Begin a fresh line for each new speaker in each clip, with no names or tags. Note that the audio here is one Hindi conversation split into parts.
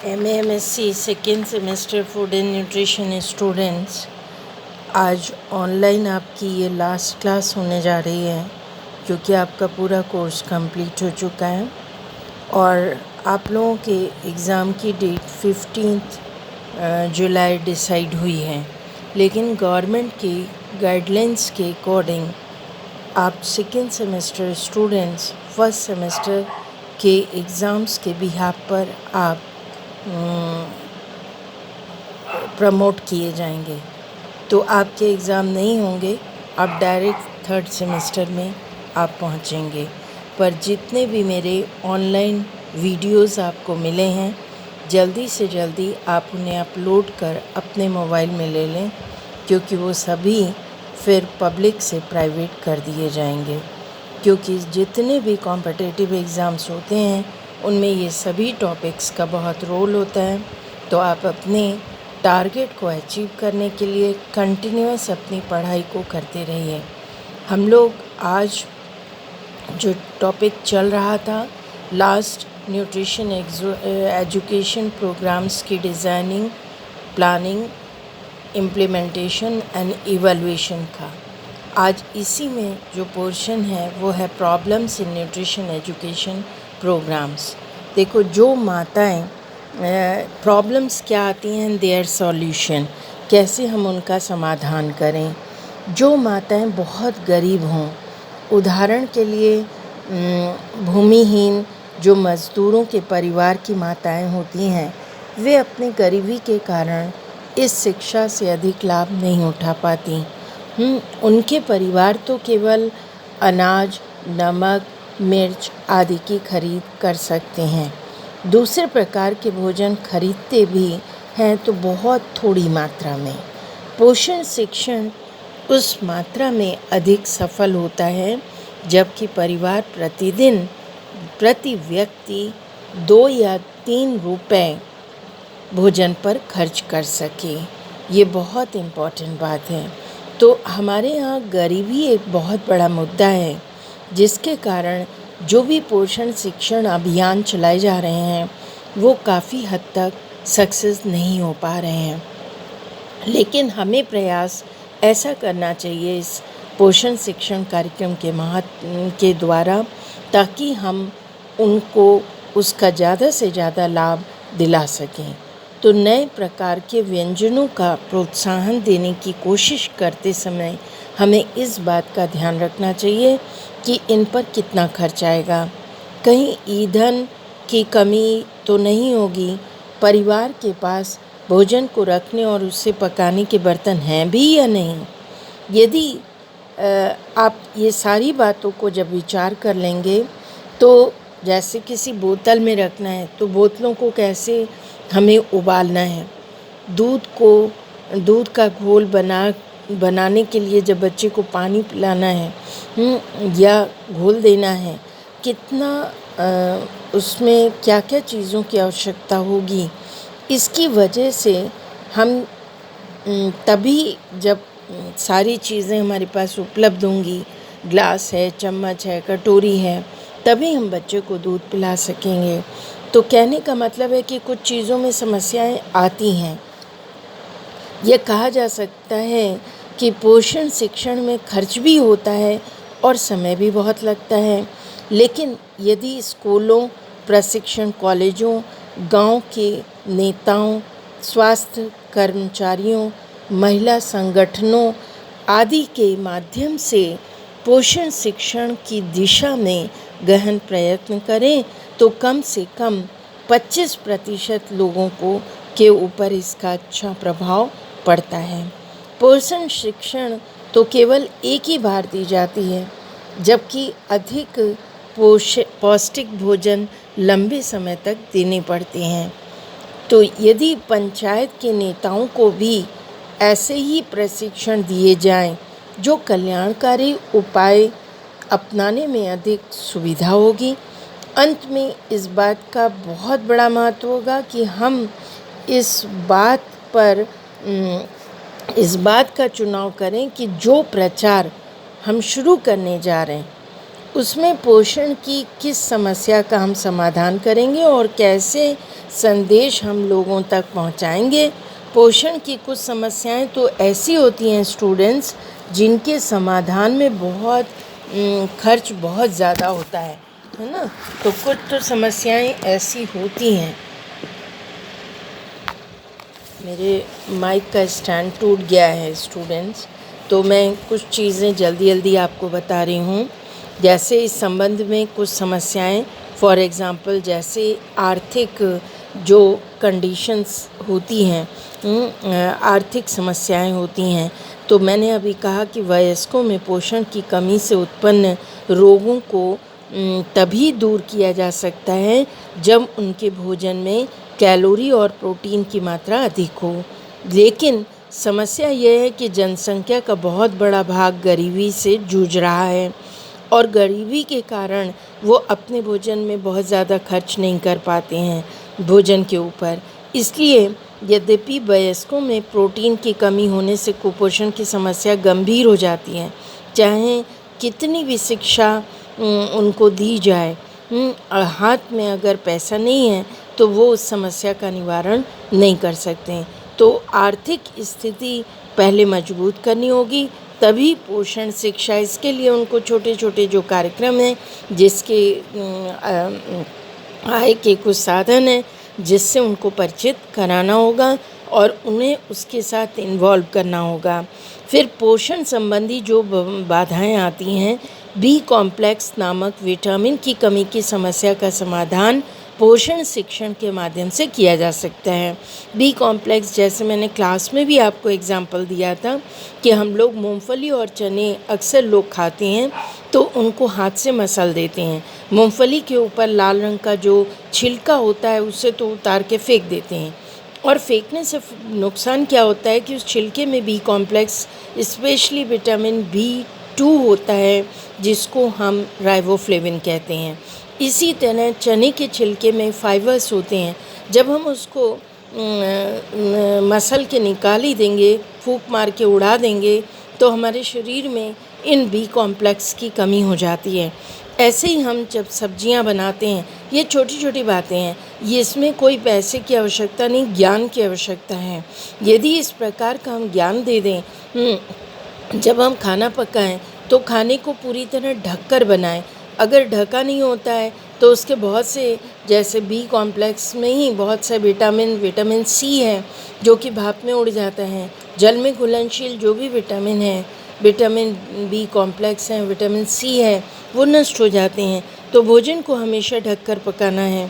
MAMSC second semester food and nutrition students, आज ऑनलाइन आपकी ये लास्ट क्लास होने जा रही है क्योंकि आपका पूरा कोर्स कंप्लीट हो चुका है और आप लोगों के एग्ज़ाम की डेट 15 जुलाई डिसाइड हुई है। लेकिन गवर्नमेंट की गाइडलाइंस के अकॉर्डिंग आप second semester students first semester के एग्ज़ाम्स के बिहाफ पर आप प्रमोट किए जाएंगे, तो आपके एग्ज़ाम नहीं होंगे, आप डायरेक्ट थर्ड सेमेस्टर में आप पहुंचेंगे। पर जितने भी मेरे ऑनलाइन वीडियोस आपको मिले हैं, जल्दी से जल्दी आप उन्हें अपलोड कर अपने मोबाइल में ले लें, क्योंकि वो सभी फिर पब्लिक से प्राइवेट कर दिए जाएंगे। क्योंकि जितने भी कॉम्पिटिटिव एग्ज़ाम्स होते हैं उनमें ये सभी टॉपिक्स का बहुत रोल होता है। तो आप अपने टारगेट को अचीव करने के लिए कंटिन्यूअस अपनी पढ़ाई को करते रहिए। हम लोग आज जो टॉपिक चल रहा था लास्ट न्यूट्रिशन एजुकेशन प्रोग्राम्स की designing, planning, implementation and evaluation का, आज इसी में जो पोर्शन है वो है problems in nutrition education programmes. देखो, जो माताएं प्रॉब्लम्स क्या आती हैं, देयर सॉल्यूशन, कैसे हम उनका समाधान करें। जो माताएं बहुत गरीब हों, उदाहरण के लिए भूमिहीन जो मज़दूरों के परिवार की माताएं होती हैं, वे अपने गरीबी के कारण इस शिक्षा से अधिक लाभ नहीं उठा पाती। उनके परिवार तो केवल अनाज, नमक, मिर्च आदि की खरीद कर सकते हैं। दूसरे प्रकार के भोजन खरीदते भी हैं तो बहुत थोड़ी मात्रा में। पोषण शिक्षण उस मात्रा में अधिक सफल होता है जबकि परिवार प्रतिदिन प्रति व्यक्ति 2 या 3 रुपए भोजन पर खर्च कर सके। ये बहुत इम्पॉर्टेंट बात है। तो हमारे यहाँ गरीबी एक बहुत बड़ा मुद्दा है, जिसके कारण जो भी पोषण शिक्षण अभियान चलाए जा रहे हैं वो काफ़ी हद तक सक्सेस नहीं हो पा रहे हैं। लेकिन हमें प्रयास ऐसा करना चाहिए इस पोषण शिक्षण कार्यक्रम के द्वारा, ताकि हम उनको उसका ज़्यादा से ज़्यादा लाभ दिला सकें। तो नए प्रकार के व्यंजनों का प्रोत्साहन देने की कोशिश करते समय हमें इस बात का ध्यान रखना चाहिए कि इन पर कितना खर्च आएगा। कहीं ईंधन की कमी तो नहीं होगी, परिवार के पास भोजन को रखने और उसे पकाने के बर्तन हैं भी या नहीं। यदि आप ये सारी बातों को जब विचार कर लेंगे, तो जैसे किसी बोतल में रखना है तो बोतलों को कैसे हमें उबालना है, दूध का घोल बनाने के लिए जब बच्चे को पानी पिलाना है या घोल देना है, कितना उसमें क्या क्या चीज़ों की आवश्यकता होगी। इसकी वजह से हम तभी जब सारी चीज़ें हमारे पास उपलब्ध होंगी, ग्लास है, चम्मच है, कटोरी है, तभी हम बच्चे को दूध पिला सकेंगे। तो कहने का मतलब है कि कुछ चीज़ों में समस्याएं आती हैं। यह कहा जा सकता है कि पोषण शिक्षण में खर्च भी होता है और समय भी बहुत लगता है। लेकिन यदि स्कूलों, प्रशिक्षण कॉलेजों, गांव के नेताओं, स्वास्थ्य कर्मचारियों, महिला संगठनों आदि के माध्यम से पोषण शिक्षण की दिशा में गहन प्रयत्न करें तो कम से कम 25% लोगों के ऊपर इसका अच्छा प्रभाव पड़ता है। पोषण शिक्षण तो केवल एक ही बार दी जाती है, जबकि अधिक पौष्टिक भोजन लंबे समय तक देने पड़ते हैं। तो यदि पंचायत के नेताओं को भी ऐसे ही प्रशिक्षण दिए जाएं, जो कल्याणकारी उपाय अपनाने में अधिक सुविधा होगी। अंत में इस बात का बहुत बड़ा महत्व होगा कि हम इस बात का चुनाव करें कि जो प्रचार हम शुरू करने जा रहे हैं उसमें पोषण की किस समस्या का हम समाधान करेंगे और कैसे संदेश हम लोगों तक पहुंचाएंगे। पोषण की कुछ समस्याएं तो ऐसी होती हैं स्टूडेंट्स, जिनके समाधान में बहुत खर्च बहुत ज़्यादा होता है ना। तो कुछ तो समस्याएं ऐसी होती हैं। मेरे माइक का स्टैंड टूट गया है स्टूडेंट्स, तो मैं कुछ चीज़ें जल्दी जल्दी आपको बता रही हूँ। जैसे इस संबंध में कुछ समस्याएं, फॉर एग्ज़ाम्पल जैसे आर्थिक जो कंडीशंस होती हैं, आर्थिक समस्याएं होती हैं। तो मैंने अभी कहा कि वयस्कों में पोषण की कमी से उत्पन्न रोगों को तभी दूर किया जा सकता है जब उनके भोजन में कैलोरी और प्रोटीन की मात्रा अधिक हो। लेकिन समस्या यह है कि जनसंख्या का बहुत बड़ा भाग गरीबी से जूझ रहा है और गरीबी के कारण वो अपने भोजन में बहुत ज़्यादा खर्च नहीं कर पाते हैं भोजन के ऊपर। इसलिए यद्यपि वयस्कों में प्रोटीन की कमी होने से कुपोषण की समस्या गंभीर हो जाती है, चाहे कितनी भी शिक्षा उनको दी जाए, हाथ में अगर पैसा नहीं है तो वो उस समस्या का निवारण नहीं कर सकते। तो आर्थिक स्थिति पहले मजबूत करनी होगी, तभी पोषण शिक्षा। इसके लिए उनको छोटे छोटे जो कार्यक्रम हैं, जिसके आय के कुछ साधन हैं, जिससे उनको परिचित कराना होगा और उन्हें उसके साथ इन्वॉल्व करना होगा। फिर पोषण संबंधी जो बाधाएं आती हैं, बी कॉम्प्लेक्स नामक विटामिन की कमी की समस्या का समाधान पोषण शिक्षण के माध्यम से किया जा सकता है। बी कॉम्प्लेक्स, जैसे मैंने क्लास में भी आपको एग्जाम्पल दिया था कि हम लोग मूंगफली और चने अक्सर लोग खाते हैं तो उनको हाथ से मसल देते हैं। मूंगफली के ऊपर लाल रंग का जो छिलका होता है उसे तो उतार के फेंक देते हैं, और फेंकने से नुकसान क्या होता है कि उस छिलके में B complex, specially vitamin B2 होता है, जिसको हम राइबोफ्लेविन कहते हैं। इसी तरह चने के छिलके में फाइबर्स होते हैं। जब हम उसको मसल के निकाल ही देंगे, फूंक मार के उड़ा देंगे, तो हमारे शरीर में इन बी कॉम्प्लेक्स की कमी हो जाती है। ऐसे ही हम जब सब्जियां बनाते हैं, ये छोटी छोटी बातें हैं, ये इसमें कोई पैसे की आवश्यकता नहीं, ज्ञान की आवश्यकता है। यदि इस प्रकार का हम ज्ञान दे दें, जब हम खाना पकाएं तो खाने को पूरी तरह ढककर बनाएं। अगर ढका नहीं होता है तो उसके बहुत से, जैसे बी कॉम्प्लेक्स में ही बहुत से विटामिन C है जो कि भाप में उड़ जाता है। जल में घुलनशील जो भी विटामिन है, विटामिन B कॉम्प्लेक्स हैं, विटामिन C है, वो नष्ट हो जाते हैं। तो भोजन को हमेशा ढककर पकाना है।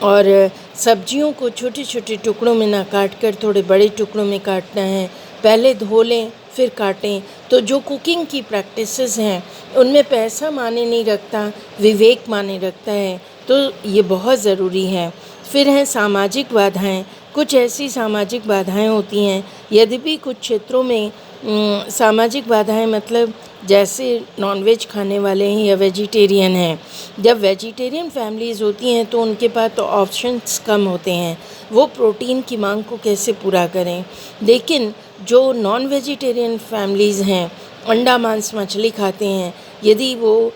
और सब्जियों को छोटे छोटे टुकड़ों में ना काट कर थोड़े बड़े टुकड़ों में काटना है। पहले धो लें फिर काटें। तो जो कुकिंग की प्रैक्टिसेस हैं उनमें पैसा माने नहीं रखता, विवेक माने रखता है। तो ये बहुत ज़रूरी है। फिर हैं सामाजिक बाधाएं। कुछ ऐसी सामाजिक बाधाएं होती हैं, यद्यपि कुछ क्षेत्रों में सामाजिक बाधाएं मतलब जैसे नॉनवेज खाने वाले हैं या वेजिटेरियन हैं। जब वेजिटेरियन फैमिलीज़ होती हैं तो उनके पास तो ऑप्शंस कम होते हैं, वो प्रोटीन की मांग को कैसे पूरा करें। लेकिन जो नॉन वेजिटेरियन फैमिलीज़ हैं, अंडा मांस मछली खाते हैं, यदि वो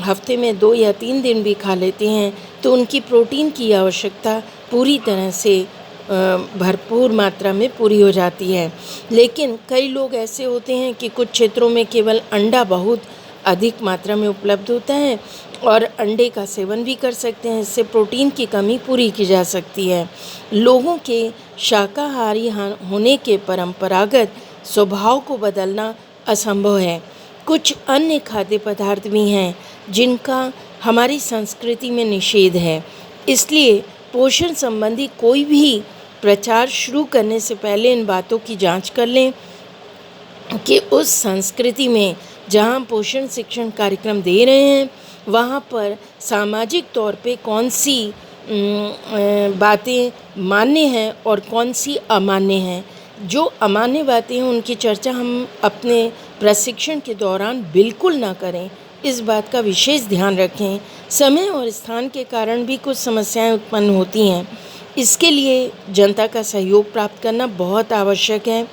हफ्ते में 2 या 3 दिन भी खा लेते हैं तो उनकी प्रोटीन की आवश्यकता पूरी तरह से भरपूर मात्रा में पूरी हो जाती है। लेकिन कई लोग ऐसे होते हैं कि कुछ क्षेत्रों में केवल अंडा बहुत अधिक मात्रा में उपलब्ध होता है और अंडे का सेवन भी कर सकते हैं, इससे प्रोटीन की कमी पूरी की जा सकती है। लोगों के शाकाहारी होने के परंपरागत स्वभाव को बदलना असंभव है। कुछ अन्य खाद्य पदार्थ भी हैं जिनका हमारी संस्कृति में निषेध है। इसलिए पोषण संबंधी कोई भी प्रचार शुरू करने से पहले इन बातों की जांच कर लें कि उस संस्कृति में जहां पोषण शिक्षण कार्यक्रम दे रहे हैं वहां पर सामाजिक तौर पे कौन सी बातें मान्य हैं और कौन सी अमान्य हैं। जो अमान्य बातें हैं उनकी चर्चा हम अपने प्रशिक्षण के दौरान बिल्कुल ना करें, इस बात का विशेष ध्यान रखें। समय और स्थान के कारण भी कुछ समस्याएं उत्पन्न होती हैं, इसके लिए जनता का सहयोग प्राप्त करना बहुत आवश्यक है।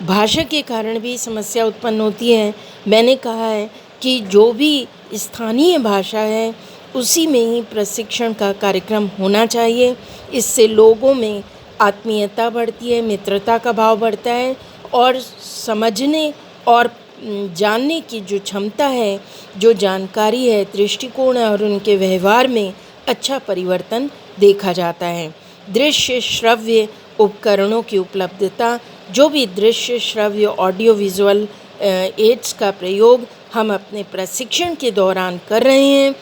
भाषा के कारण भी समस्या उत्पन्न होती है। मैंने कहा है कि जो भी स्थानीय भाषा है उसी में ही प्रशिक्षण का कार्यक्रम होना चाहिए। इससे लोगों में आत्मीयता बढ़ती है, मित्रता का भाव बढ़ता है और समझने और जानने की जो क्षमता है, जो जानकारी है, दृष्टिकोण है और उनके व्यवहार में अच्छा परिवर्तन देखा जाता है। दृश्य श्रव्य उपकरणों की उपलब्धता, जो भी दृश्य श्रव्य ऑडियो विजुअल एड्स का प्रयोग हम अपने प्रशिक्षण के दौरान कर रहे हैं,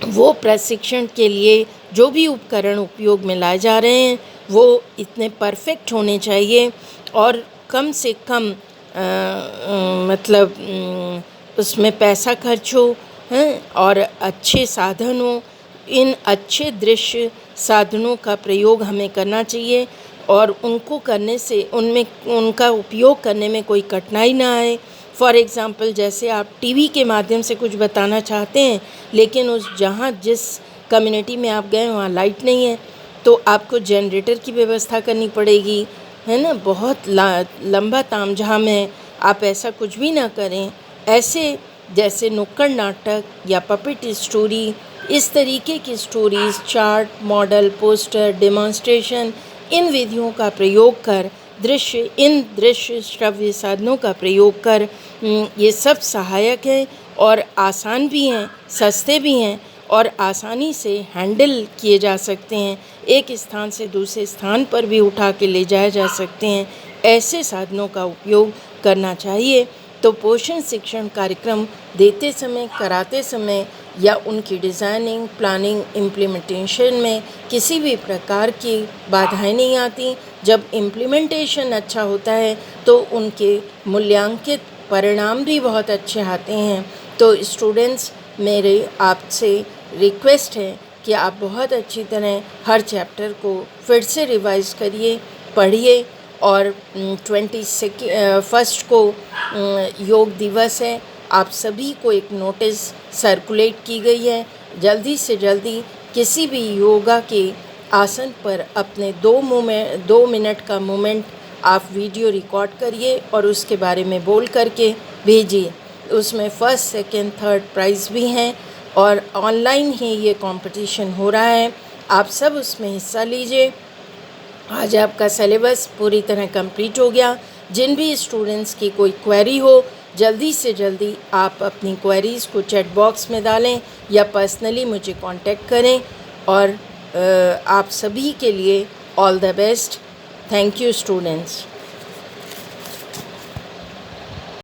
वो प्रशिक्षण के लिए जो भी उपकरण उपयोग में लाए जा रहे हैं वो इतने परफेक्ट होने चाहिए और कम से कम उसमें पैसा खर्च हो हैं और अच्छे साधन हो। इन अच्छे दृश्य साधनों का प्रयोग हमें करना चाहिए और उनको करने से उनमें उनका उपयोग करने में कोई कठिनाई ना आए। फॉर एग्ज़ाम्पल, जैसे आप टीवी के माध्यम से कुछ बताना चाहते हैं लेकिन जिस कम्युनिटी में आप गए वहाँ लाइट नहीं है, तो आपको जनरेटर की व्यवस्था करनी पड़ेगी, है ना। बहुत लंबा तामझाम है, आप ऐसा कुछ भी ना करें। ऐसे जैसे नुक्कड़ नाटक या पपेट स्टोरी, इस तरीके की stories, chart, model, poster, demonstration, इन विधियों का प्रयोग कर इन दृश्य श्रव्य साधनों का प्रयोग कर ये सब सहायक हैं और आसान भी हैं, सस्ते भी हैं और आसानी से हैंडल किए जा सकते हैं। एक स्थान से दूसरे स्थान पर भी उठा के ले जाए जा सकते हैं। ऐसे साधनों का उपयोग करना चाहिए। तो पोषण शिक्षण कार्यक्रम देते समय, कराते समय या उनकी डिज़ाइनिंग, प्लानिंग, इम्प्लीमेंटेशन में किसी भी प्रकार की बाधाएं नहीं आती। जब इम्प्लीमेंटेशन अच्छा होता है तो उनके मूल्यांकित परिणाम भी बहुत अच्छे आते हैं। तो स्टूडेंट्स, मेरे आपसे रिक्वेस्ट है कि आप बहुत अच्छी तरह हर चैप्टर को फिर से रिवाइज़ करिए, पढ़िए। और 21 को योग दिवस है। आप सभी को एक नोटिस सर्कुलेट की गई है। जल्दी से जल्दी किसी भी योगा के आसन पर अपने 2 मिनट का मोमेंट आप वीडियो रिकॉर्ड करिए और उसके बारे में बोल करके भेजिए। उसमें फर्स्ट, सेकंड, थर्ड प्राइज़ भी हैं और ऑनलाइन ही ये कंपटीशन हो रहा है। आप सब उसमें हिस्सा लीजिए। आज आपका सिलेबस पूरी तरह कंप्लीट हो गया। जिन भी स्टूडेंट्स की कोई क्वेरी हो, जल्दी से जल्दी आप अपनी क्वेरीज़ को चैट बॉक्स में डालें या पर्सनली मुझे कांटेक्ट करें। और आप सभी के लिए all the best. Thank you students.